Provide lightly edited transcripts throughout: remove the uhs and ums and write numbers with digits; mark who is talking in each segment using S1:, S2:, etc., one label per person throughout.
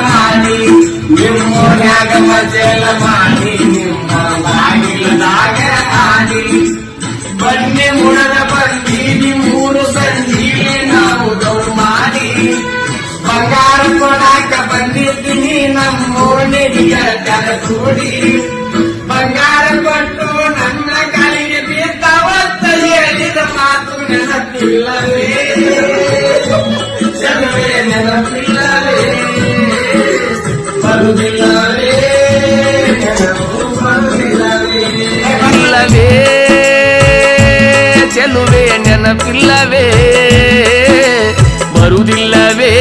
S1: ಮಾಡಿ ನಿಮ್ಮೋನ್ಯಾಗ ಮಜಲ ಮಾಡಿ ನಿಮ್ಮ ಬಾಗಿಲದಾಗ ಆಡಿ ಬನ್ನಿ ಮುಡದ ಬಂದಿ ನಿಮ್ಮೂರು ಸಂಜೀವಿ ನಾವು ದೌಡ್ ಮಾಡಿ ಬಂಗಾರ ಕೊಡಾಕ ಬಂದಿದ್ದೀನಿ ನಮ್ಮೋಣಿಗೆ ಜನ ಕೂಡಿ ಬಂಗಾರ ಕೊಟ್ಟು ನನ್ನ ಕಾಲಿಗೆ ಬೀಳ್ತಾವತ್ತ ಹೇಳಿದ ಮಾತು ನೆನಪಿಲ್ಲವೇ ಜನವೇ ನೆನಪಿಲ್ಲವೇ ಬರುವುದಿಲ್ಲವೇ
S2: ಇಲ್ಲವೇ ಚೆಲುವೆ ನೆನಪಿಲ್ಲವೇ ಬರುವುದಿಲ್ಲವೇ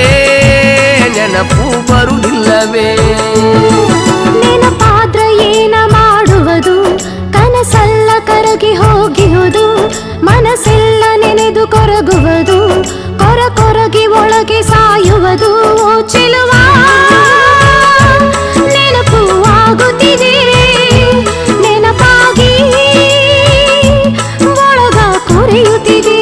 S2: ನೆನಪು ಬರುವುದಿಲ್ಲವೇ
S3: ನೆನಪಾದ್ರ ಏನ ಮಾಡುವುದು ಕನಸಲ್ಲ ಕರಗಿ ಹೋಗಿಹುದು ಮನಸ್ಸೆಲ್ಲ ನೆನೆದು ಕೊರಗುವುದು ಕೊರಗಿ ಒಳಗೆ ಸಾಯುವುದು ಚೆಲುವ ನೆನಪು ಆಗುತ್ತಿದೆ ನೆನಪಾಗಿ ಒಳಗ ಕೊರೆಯುತ್ತಿದೆ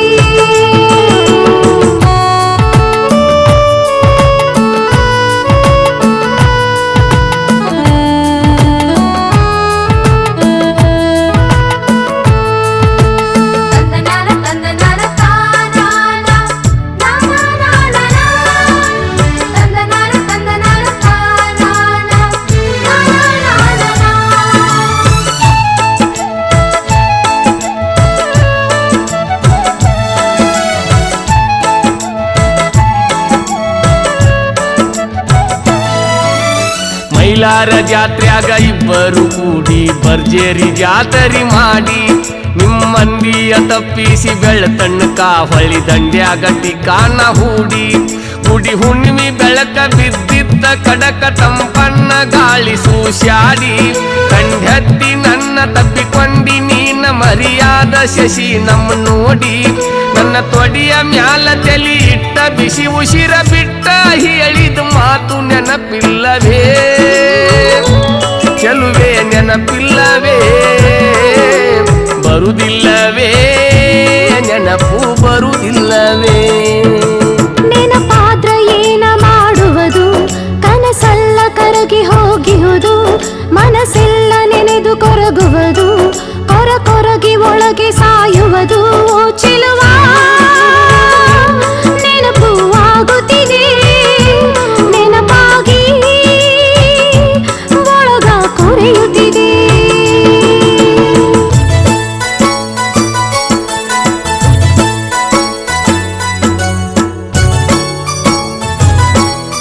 S2: ಮೈಲಾರ ಜಾತ್ರ್ಯಾಗ ಇಬ್ಬರು ಕೂಡಿ ಭರ್ಜೇರಿ ಜಾತರಿ ಮಾಡಿ ನಿಮ್ಮಂದಿಯ ತಪ್ಪಿಸಿ ಬೆಳತಣ್ಣಕ ಹೊಳಿ ದಂಡ್ಯಾಗ ಟಿಕಾನ ಹೂಡಿ ಗುಡಿ ಹುಣ್ಣಿಮೆ ಬೆಳಕ ಬಿದ್ದಿದ್ದ ಕಡಕ ತಂಪನ್ನ ಗಾಳಿ ಸೂಸ್ಯಾಡಿ ಕಂಡತ್ತಿ ನನ್ನ ತಪ್ಪಿಕೊಂಡಿ ನೀನ ಮರಿಯಾದ ಶಶಿ ನಮ್ಮ ನೋಡಿ ನನ್ನ ತೊಡಿಯ ಮ್ಯಾಲ ತಲಿ ಇಟ್ಟ ಬಿಸಿ ಉಸಿರ ಬಿಟ್ಟ ಹೇಳಿದ ಮಾತು ನೆನಪಿಲ್ಲವೇ ಚೆಲುವೆ ನೆನಪಿಲ್ಲವೇ ಬರುವುದಿಲ್ಲವೇ ನೆನಪು